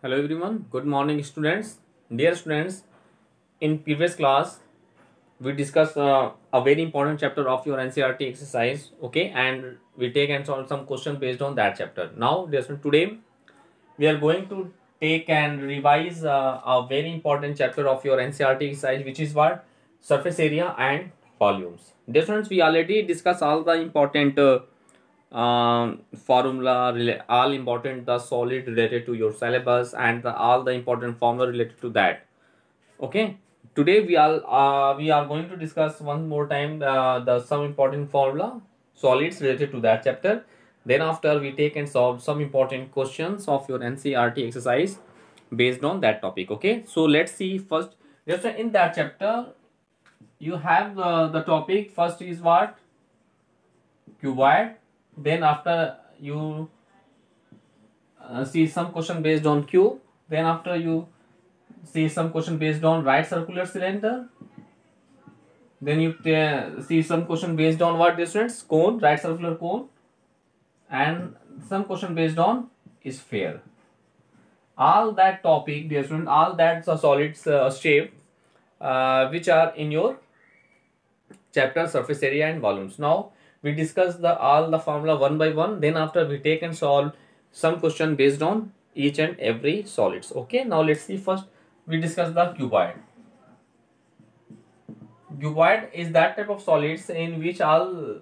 Hello everyone, good morning students. Dear students, in previous class we discussed a very important chapter of your NCERT exercise, okay, and we take and solve some questions based on that chapter. Now, dear students, today we are going to take and revise a very important chapter of your NCERT exercise, which is what? Surface area and volumes. Dear students, we already discussed all the important formula all important the solid related to your syllabus and all the important formula related to that. Okay, today we are going to discuss one more time the some important formula solids related to that chapter. Then after we take and solve some important questions of your NCERT exercise based on that topic. Okay, so let's see first. Just in that chapter you have the topic first is what? Cuboid. Then after you see some question based on cube. Then after you see some question based on right circular cylinder. Then you see some question based on what distance? Cone, right circular cone. And some question based on sphere. All that topic, dear student, all that solids shape which are in your chapter surface area and volumes. Now we discuss the all the formula one by one. Then after we take and solve some question based on each and every solids. Okay, now let's see first we discuss the cuboid. Cuboid is that type of solids in which all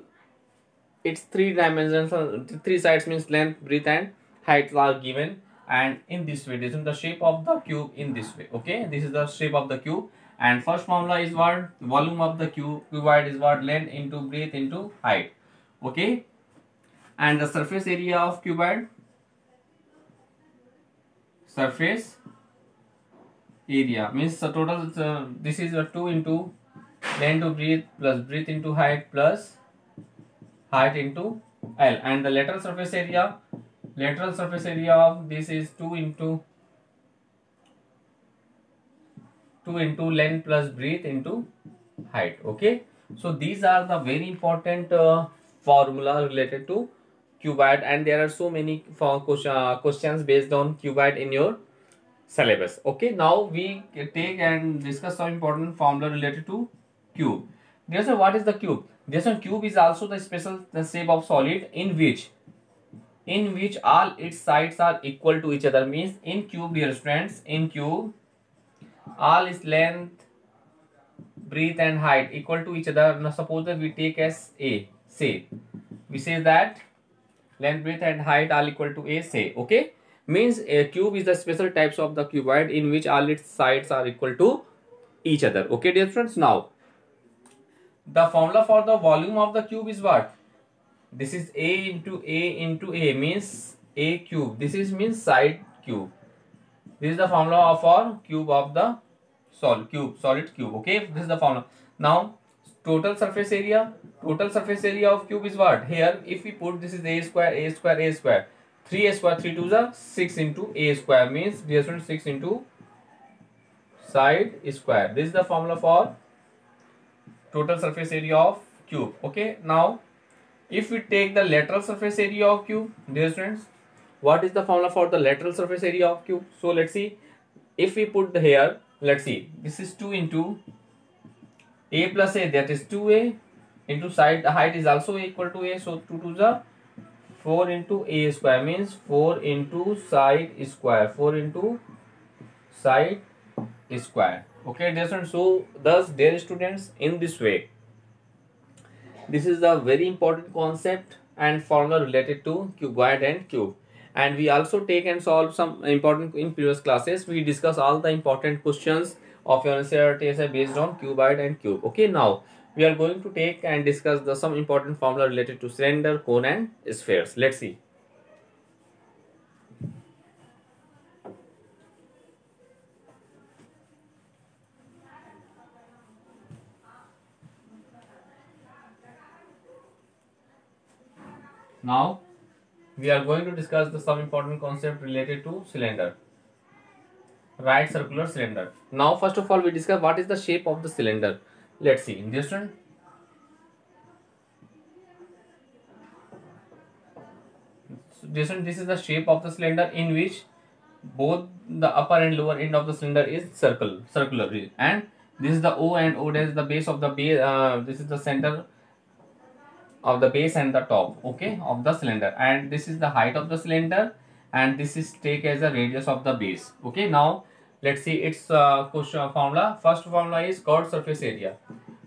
its three dimensions, three sides means length, breadth and height are given, and in this way this is the shape of the cube in this way. Okay, this is the shape of the cube, and first formula is what? Volume of the cuboid is what? Length into breadth into height. Okay, and the surface area of cuboid, surface area means the total this is a 2 into length to breadth plus breadth into height plus height into L, and the lateral surface area of this is 2 into length plus breadth into height. Okay, so these are the very important formula related to cuboid, and there are so many questions based on cuboid in your syllabus. Okay, now we take and discuss some important formula related to cube. There's a what is the cube? There's a cube is also the special shape of solid in which all its sides are equal to each other. Means in cube, dear students, in cube all its length, breadth and height equal to each other. Now suppose that we take as a, say we say that length, breadth and height are equal to a, say. Okay, means a cube is the special types of the cuboid in which all its sides are equal to each other. Okay, dear friends, now the formula for the volume of the cube is what? This is a into a means a cube. This is means side cube. This is the formula for cube of the solid cube. Okay, this is the formula. Now total surface area of cube is what? Here if we put this is a square 3a square 3 to the 6 into a square means dear students 6 into side square. This is the formula for total surface area of cube. Okay, now if we take the lateral surface area of cube, dear students, what is the formula for the lateral surface area of cube? So let's see, if we put here, let's see, this is 2 into a plus a, that is 2a into side height is also equal to a, so 2 to the 4 into a square means 4 into side square, 4 into side square. Okay, dear students, so thus dear students, in this way this is a very important concept and formula related to cuboid and cube. And we also take and solve some important in previous classes. We discuss all the important questions of your NCERT based on cuboid and cube. Okay, now we are going to take and discuss the some important formula related to cylinder, cone and spheres. Let's see. Now we are going to discuss the some important concept related to cylinder, right circular cylinder. Now first of all we discuss what is the shape of the cylinder. Let's see in this one. This is the shape of the cylinder in which both the upper and lower end of the cylinder is circular, and this is the O, and O is the base of the base. This is the center of the base and the top, okay, of the cylinder, and this is the height of the cylinder, and this is take as a radius of the base. Okay, now let's see its question formula. First formula is chord surface area.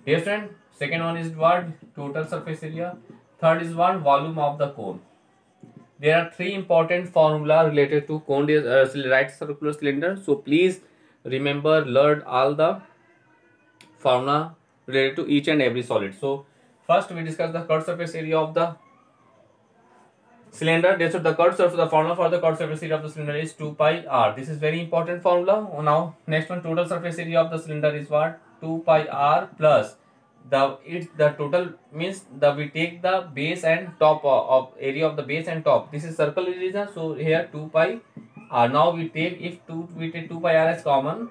Dear friend, second one is what? Total surface area. Third is what? Volume of the cone. There are three important formula related to cone right circular cylinder. So please remember, learn all the formula related to each and every solid. So first we discuss the curved surface area of the cylinder. Therefore, the formula for the curved surface area of the cylinder is 2 pi r. This is very important formula. Now next one, total surface area of the cylinder is what? 2 pi r plus the total means we take the base and top of area of the base and top. This is circle region, so here 2 pi r. Now we take we take 2 pi r as common,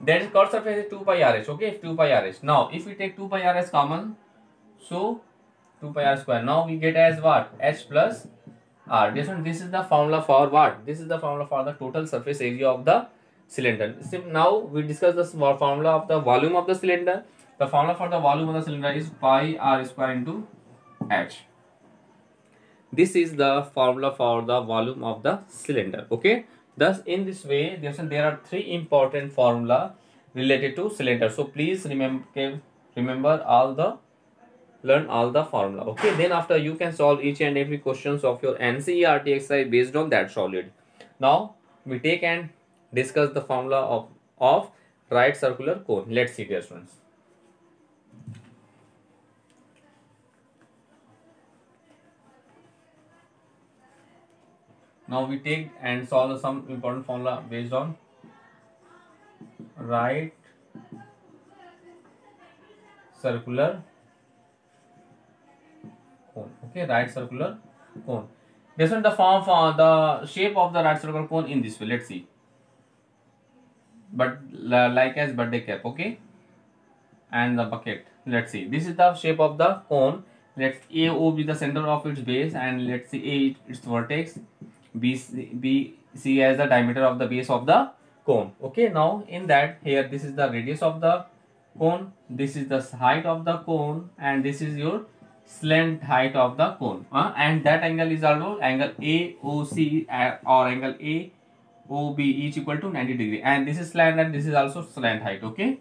that is curved surface is 2 pi r h. Okay, if 2 pi r h. Now if we take 2 pi r as common, so 2 pi r square. Now we get as what? H plus r. This is the formula for what? This is the formula for the total surface area of the cylinder. Now we discuss the formula of the volume of the cylinder. The formula for the volume of the cylinder is pi r square into h. This is the formula for the volume of the cylinder. Okay. Thus, in this way, there are three important formula related to cylinder. So please remember learn all the formula. Okay. Then after you can solve each and every questions of your NCERT exercise based on that solid. Now we take and discuss the formula of right circular cone. Let's see, dear students. Now we take and solve some important formula based on right circular cone. Okay, right circular cone. This one, the form for the shape of the right circular cone in this way. Let's see. But like as birthday cap, okay, and the bucket. Let's see. This is the shape of the cone. Let's AO be the center of its base, and let's see A its vertex, BC as the diameter of the base of the cone. Okay, now in that here this is the radius of the cone, this is the height of the cone, and this is your slant height of the cone. And that angle is also angle AOC or angle AOB each equal to 90 degree, and this is slant and this is also slant height. Okay,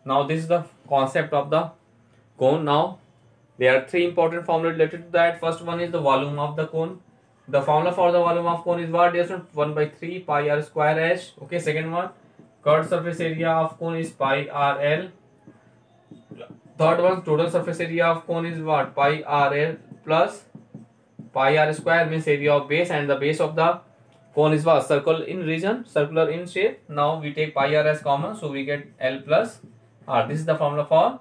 now this is the concept of the cone. Now there are three important formulas related to that. First one is the volume of the cone. The formula for the volume of cone is what? 1 by 3 pi r square h. Okay, second one, curved surface area of cone is pi r l. Third one, total surface area of cone is what? Pi r l plus pi r square means area of base, and the base of the cone is what? Circle in region, circular in shape. Now we take pi r as common, so we get L plus r. This is the formula for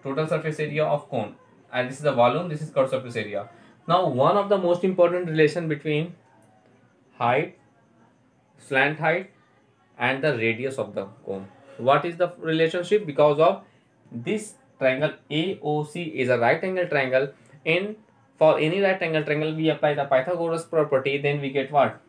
total surface area of cone, and this is the volume, this is curved surface area. Now one of the most important relation between height, slant height, and the radius of the cone. What is the relationship? Because of this triangle AOC is a right angle triangle. For any right angle triangle we apply the Pythagoras property, then we get what?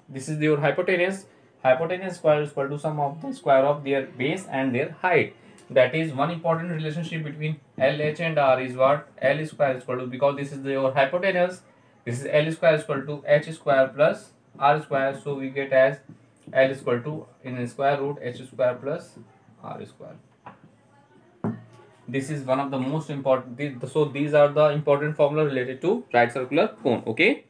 This is your hypotenuse. Hypotenuse square is equal to sum of the square of their base and their height. That is one important relationship between LH and R is what? L square is equal to, because this is your hypotenuse, this is L square is equal to H square plus R square. So we get as L is equal to in square root H square plus R square. This is one of the most important. So these are the important formula related to right circular cone. Okay.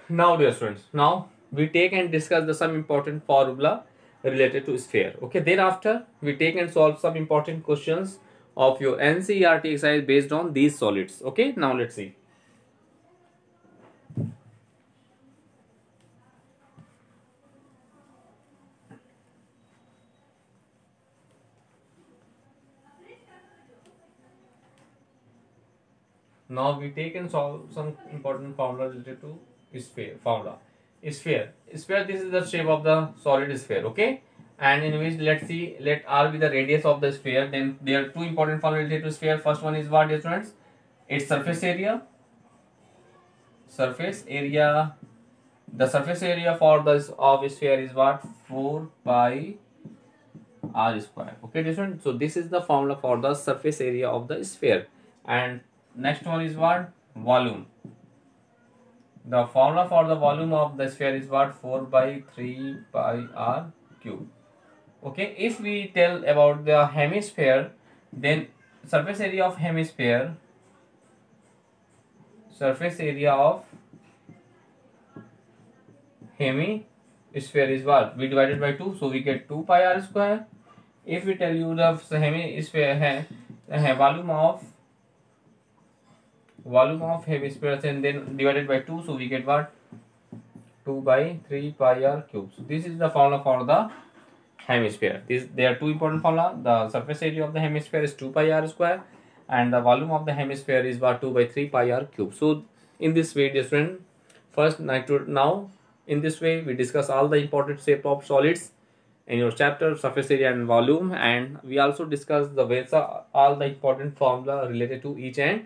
Now dear students, now we take and discuss some important formula related to sphere. Okay, thereafter we take and solve some important questions of your NCERT exercise based on these solids. Okay, now let's see. Now we take and solve some important formula related to sphere formula. Sphere, this is the shape of the solid sphere. Okay, and in which let R be the radius of the sphere. Then there are two important formulas related to sphere. First one is what, dear students? Its surface area. surface area, the surface area for the of sphere is what? 4 pi r square. Okay, different. So this is the formula for the surface area of the sphere. And next one is what? Volume. The formula for the volume of the sphere is what? 4 by 3 pi r cube. Okay, if we tell about the hemisphere, then surface area of hemisphere, surface area of hemisphere is what? We divided by 2, so we get 2 pi r square. If we tell you the hemisphere volume of hemisphere, and then divided by 2, so we get what? 2 by 3 pi r cube. So this is the formula for the hemisphere. There are two important formula. The surface area of the hemisphere is 2 pi r square, and the volume of the hemisphere is what? 2 by 3 pi r cube. So in this way, dear friend, first now in this way we discuss all the important shape of solids in your chapter surface area and volume, and we also discuss the ways all the important formula related to each and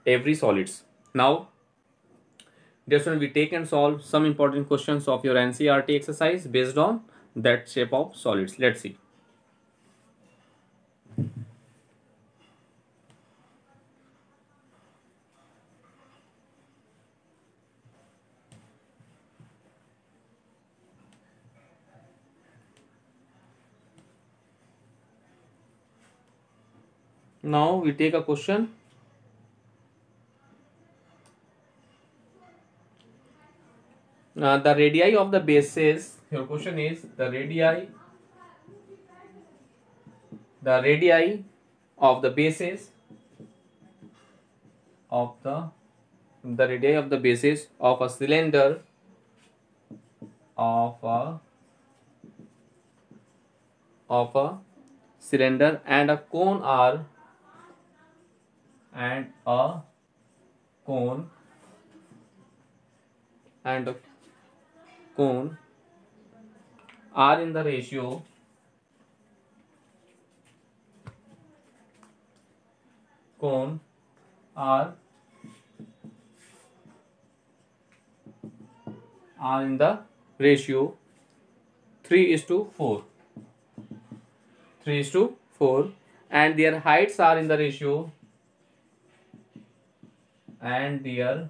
every solids. Now dear friend, we take and solve some important questions of your NCERT exercise based on that shape of solids. Let's see. Now we take a question. The radii of the bases. Your question is the radii of the bases of the radii of the bases of a cylinder and a cone are in the ratio cone are in the ratio 3:4, and their heights are in the ratio and their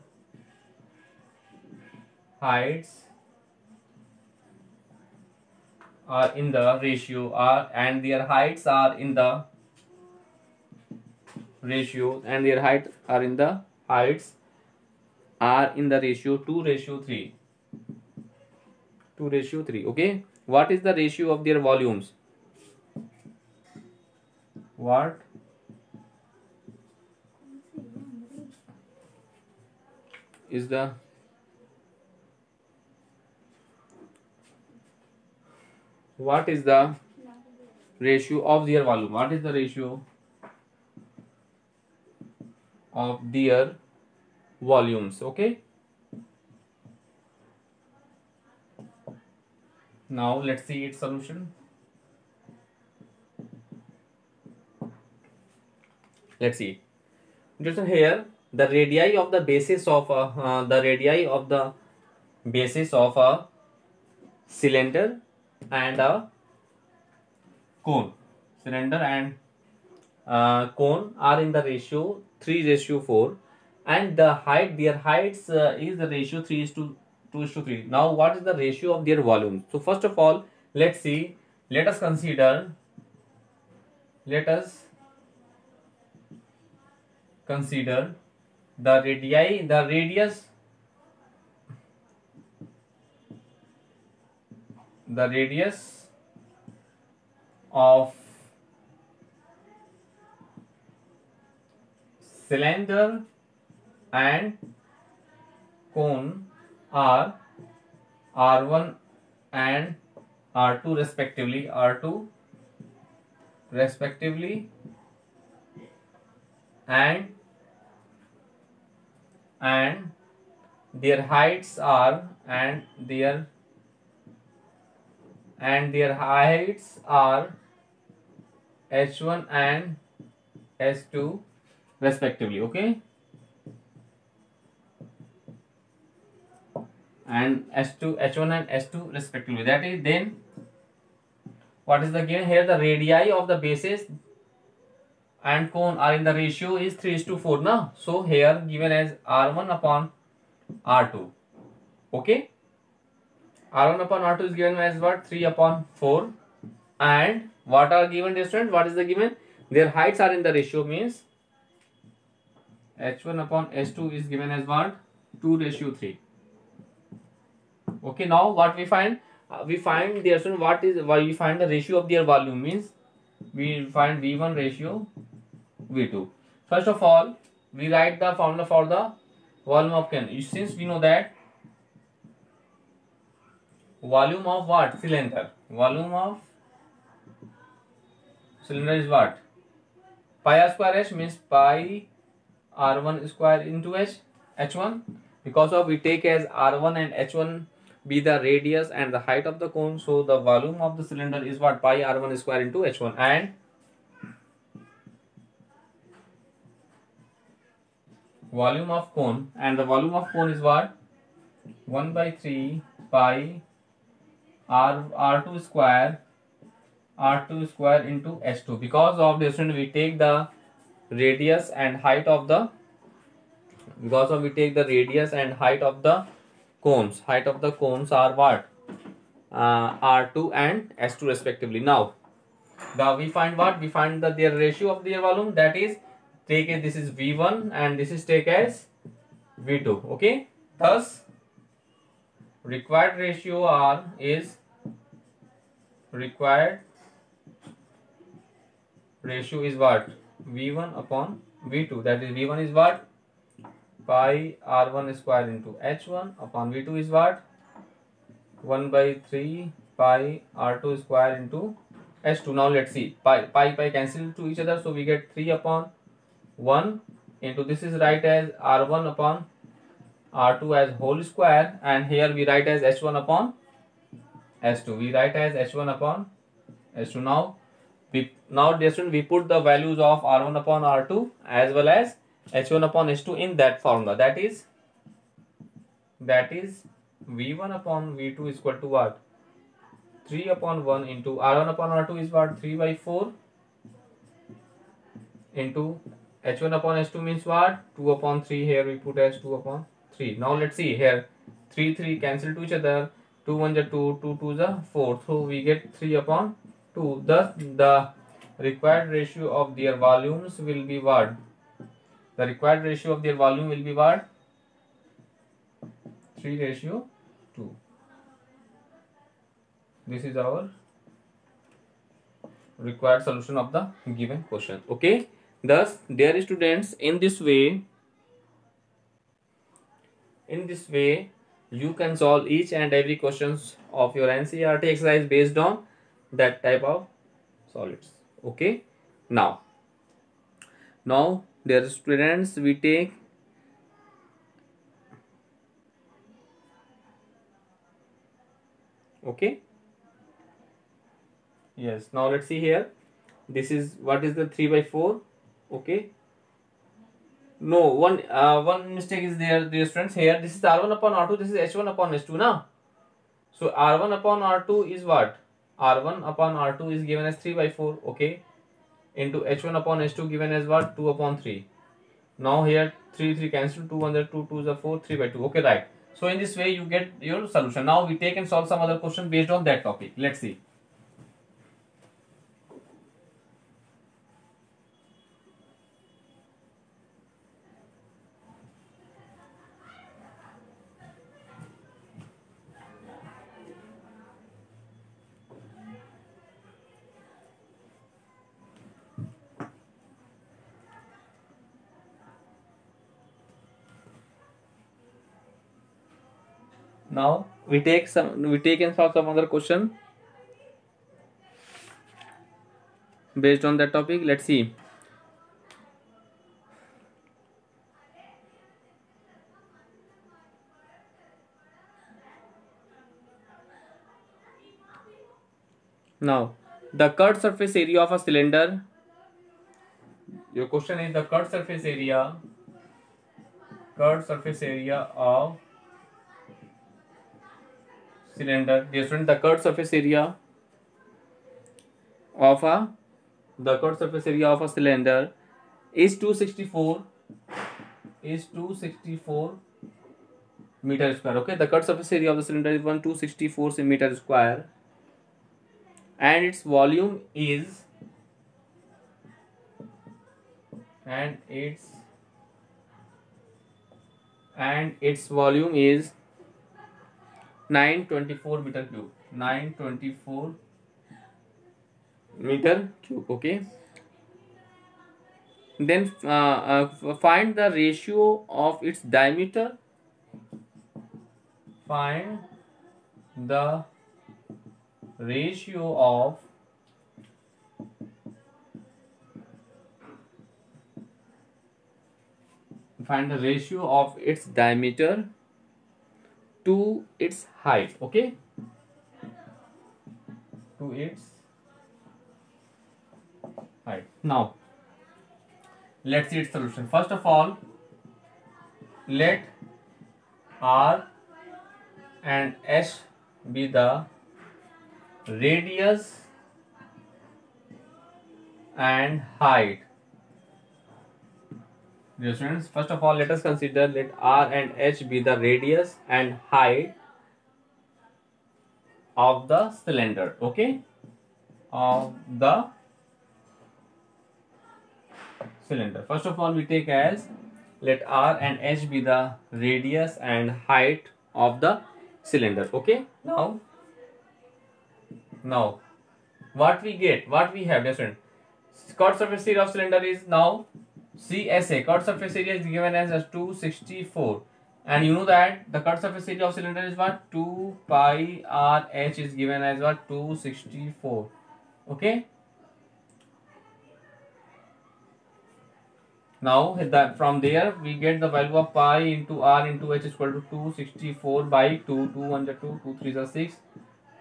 heights are in the ratio and their heights are in the ratio and their height are in the heights are in the ratio 2:3. 2:3. Okay, what is the ratio of their volumes? What is the ratio of their volume? What is the ratio of their volumes? Okay, now let's see its solution. Let's see. Just here, the radii of the bases of a cylinder and a cone. Cylinder and cone are in the ratio 3:4, and their heights is the ratio 3:2:3. Now, what is the ratio of their volume? So first of all, let's see. Let us consider the radii, the radius of cylinder and cone are R1 and R2 respectively. And their heights are H1 and H2 respectively. Okay, and S2, H1 and S2 respectively. That is, then what is the given here? The radii of the bases and cone are in the ratio is 3:4 now. So here given as R1 upon R2. Okay, R1 upon R2 is given as what? 3/4. And what are given, dear students? What is the given? Their heights are in the ratio, means H1 upon S2 is given as what? 2:3. Okay, now what we find? We find, dear student, what is, why we find the ratio of their volume, means we find V1 ratio V2. First of all, we write the formula for the volume of can. Since we know that volume of what? Cylinder. Volume of cylinder is what? Pi r square h, means pi r1 square into h1. Because of we take as r1 and h1 be the radius and the height of the cone, so the volume of the cylinder is what? Pi r1 square into h1. And volume of cone, and the volume of cone is what? 1/3 pi r2 square into h2. Because of this we take the radius and height of the, because of we take the radius and height of the cones. Height of the cones are what? R2 and S2 respectively. Now we find what? We find the their ratio of their volume, that is, take it, this is V1 and this is take as V2. Okay, thus required ratio R is, required ratio is what? V1 upon V2. That is, V1 is what? Pi r1 square into h1 upon V2 is what? 1/3 pi r2 square into h2. Now let's see, pi cancel to each other, so we get 3/1 into, this is write as r1 upon r2 as whole square, and here we write as h1 upon h2. We write as h1 upon h2. Now dear student, we put the values of r1 upon r2 as well as h1 upon h2 in that formula. That is v1 upon v2 is equal to what? 3/1 into r1 upon r2 is what? 3/4 into h1 upon h2 means what? 2/3. Here we put as 2/3. Now let's see here, 3 cancel to each other, 2 1 is 2, 2 2 is 4, so we get 3/2. Thus the required ratio of their volumes will be what? The required ratio of their volume will be what? 3:2. This is our required solution of the given question. Okay, thus dear students, in this way you can solve each and every questions of your NCERT exercise based on that type of solids. Okay, now dear students, we take okay, yes, now let's see here, this is what is the 3/4. Okay, no, one mistake is there, dear students. Here this is r1 upon r2, this is h1 upon h2 now. So r1 upon r2 is what? R1 upon R2 is given as 3/4. Okay, into h1 upon h2 given as what? 2/3. Now here 3 cancel, 2 1 2 2 is 4, 3/2. Okay, right. So in this way you get your solution. Now we take and solve some other question based on that topic. Let's see. Now we take and solve some other question based on that topic. Let's see. Now the curved surface area of a cylinder. Your question is the curved surface area of cylinder. Dear student, the curved surface area of a cylinder is 264 meter square. Okay, the curved surface area of the cylinder is 1264 meter square, and its volume is 924 meter cube. 924 meter cube. Okay. Then find the ratio of its diameter. Find the ratio of its diameter to its height. Okay, to its height. Now let's see its solution. First of all, let R and S be the radius and height. Dear students, first of all, let us consider, let R and H be the radius and height of the cylinder. Okay, of the cylinder. First of all, we take as, let R and H be the radius and height of the cylinder. Okay, now what we have, dear student, curved surface area of cylinder is now CSA. Curved surface area is given as 264, and you know that the curved surface area of cylinder is what? 2 pi R H is given as what? 264. Okay, now from there we get the value of pi into R into H is equal to 264 by 2. 2 1 is 2, 2 3 is 6,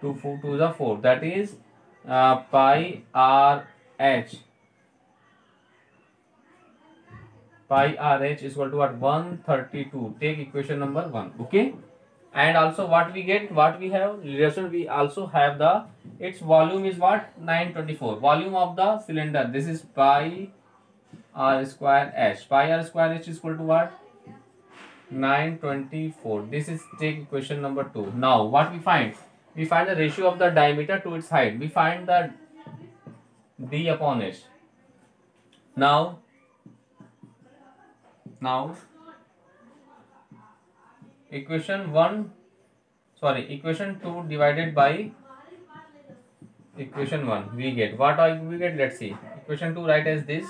2 4 2 is 4. That is pi R H. Pi RH is equal to what? 132. Take equation number 1. Okay, and also what we get, what we have, we also have the, its volume is what? 924. Volume of the cylinder, this is pi R square H. Pi R square H is equal to what? 924. This is, take equation number 2. Now what we find? We find the ratio of the diameter to its height. We find the D upon H. Now equation 2 divided by equation 1, we get what? We get, let's see, equation 2 write as this.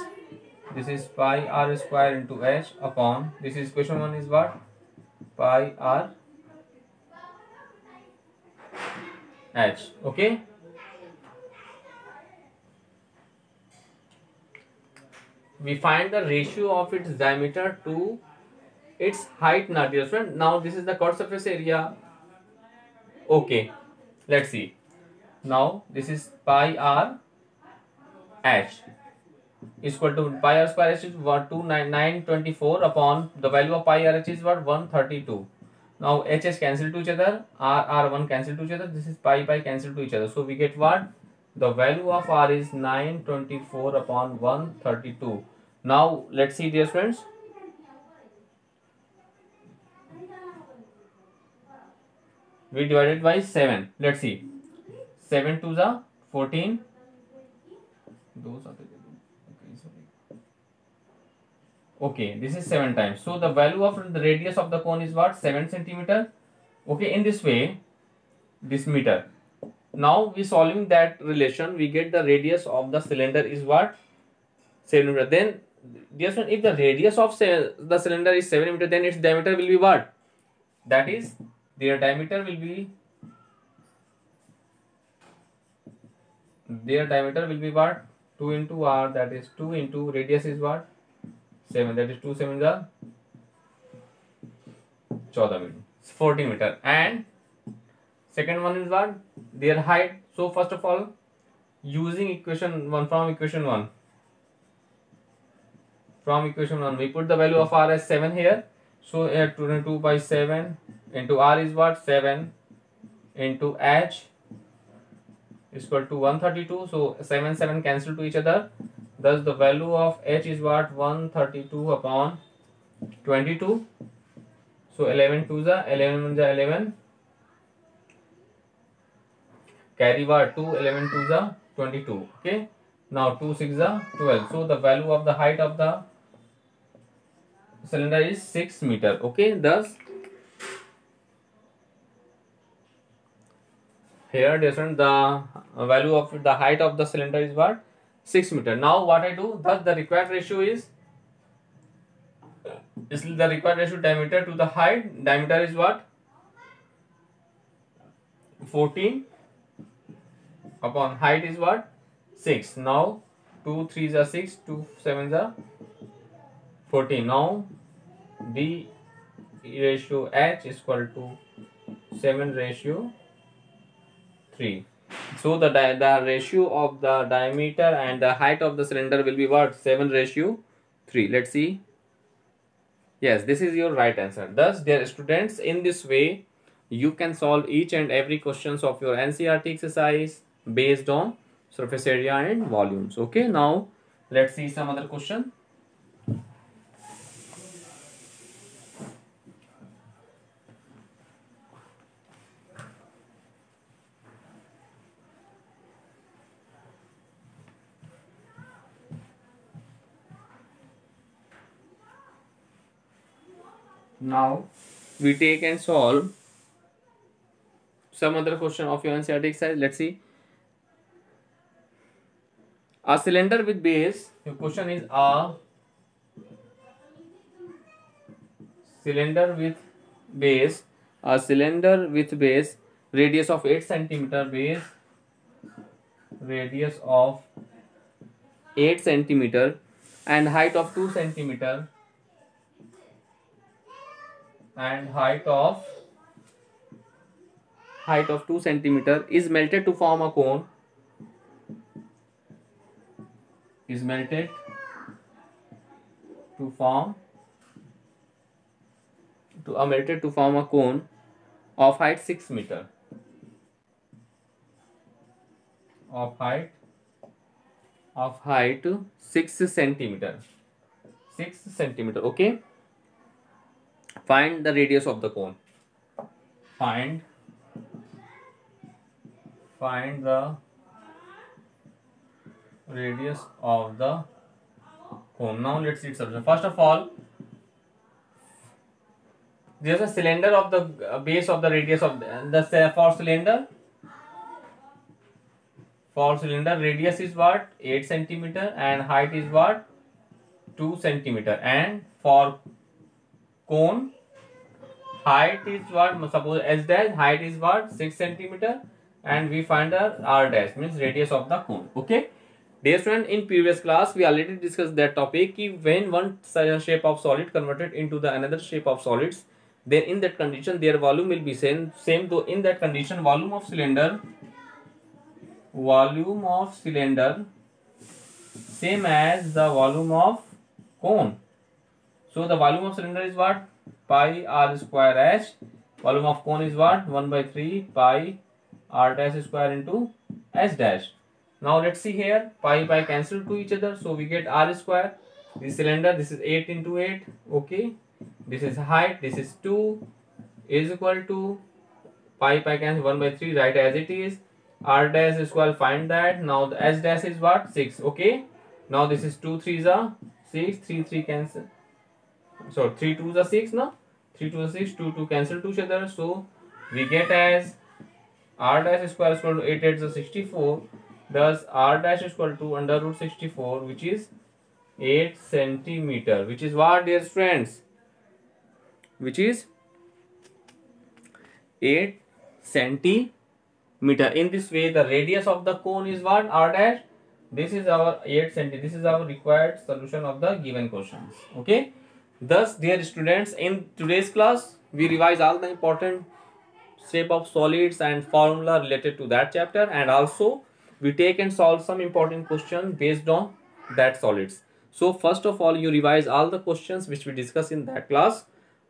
This is pi R square into H upon, this is equation 1 is what? Pi R H. Okay, we find the ratio of its diameter to its height. Now dear friend, now this is the curved surface area. Okay, let's see. Now this is pi R H is equal to pi R square H is what? 924 upon the value of pi R H is what? 132. Now HS cancel to each other, R1 cancel to each other, this is pi cancel to each other. So we get what? The value of R is 924 upon 132. Now let's see, dear friends. We divided by 7. Let's see. 7 to the 14. Okay, this is 7 times. So the value of the radius of the cone is what? 7 centimeter. Okay, in this way, this meter. Now we solving that relation, we get the radius of the cylinder is what? 7 meter. Then, dear friend, if the radius of the cylinder is 7 meter, then its diameter will be what? That is, their diameter will be what? 2 into R, that is 2 into radius is what? 7, that is 2 7 is 14 meter. 14 meter. And second one is what? Their height. So first of all, using equation 1, from equation 1, we put the value of R as 7 here. So 2 by 7 into R is what? 7. into H is equal to 132. So 7 7 cancel to each other. Thus the value of H is what? 132 upon 22. So 11 2 the 11 1 the 11. Carry what? 2 11 2 the 22. Okay. Now 2 6 the 12. So the value of the height of the cylinder is 6 meter. Okay. Thus here different the value of the height of the cylinder is what? 6 meter. Now what I do? Thus the required ratio is the required ratio diameter to the height. Diameter is what? 14 upon height is what? 6. Now 2 3 are 6, 2 7 are 14. Now D ratio H is equal to 7 ratio 3. So the ratio of the diameter and the height of the cylinder will be what? 7 ratio 3. Let's see. Yes, this is your right answer. Thus, dear students, in this way, you can solve each and every questions of your NCERT exercise based on surface area and volumes. Okay, now let's see some other question. Now we take and solve some other question of your NCERT exercise. Let's see. A cylinder with base. Your question is a cylinder with base. A cylinder with base radius of 8 centimeter. Base radius of 8 centimeter and height of 2 centimeter. And height of 2 centimeter is melted to form a cone. Is melted to form a cone of height 6 meter. Of height 6 centimeter. 6 centimeter. Okay. Find the radius of the cone. Find the radius of the cone. Now let's see its solution. First of all, there is a cylinder of the base of the radius of the for cylinder radius is what? 8 centimeter and height is what? 2 centimeter. And for cone height is what? Suppose S dash, height is what? 6 centimeter, and we find the R dash, means radius of the cone. Okay, dear student, in previous class we already discussed that topic. When one shape of solid converted into the another shape of solids, then in that condition their volume will be same. Though in that condition volume of cylinder same as the volume of cone. So the volume of cylinder is what? Pi r square h. Volume of cone is what? 1 by 3 pi r dash square into s dash. Now let's see here. Pi cancel to each other. So we get r square. This cylinder, this is 8 into 8. Okay. This is height. This is 2 is equal to pi cancel 1 by 3. Write as it is. R dash square, find that. Now the s dash is what? 6. Okay. Now this is 2 3s are 6. 3 3 cancel. So 3 2s are 6 now. 3 2 are 6. 2 2 cancel to each other. So we get as r dash square is equal to 8 8 is 64. Thus r dash is equal to under root 64, which is 8 centimeter. Which is what, dear friends? Which is 8 centimeter. In this way, the radius of the cone is what? R dash. This is our 8 cm. This is our required solution of the given questions. Okay. Thus, dear students, in today's class, we revise all the important shape of solids and formula related to that chapter, and also we take and solve some important questions based on that solids. So first of all, you revise all the questions which we discussed in that class.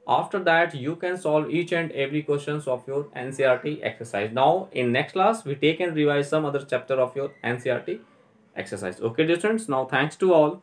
After that, you can solve each and every questions of your NCERT exercise. Now in next class, we take and revise some other chapter of your NCERT exercise. Okay, dear students, now thanks to all.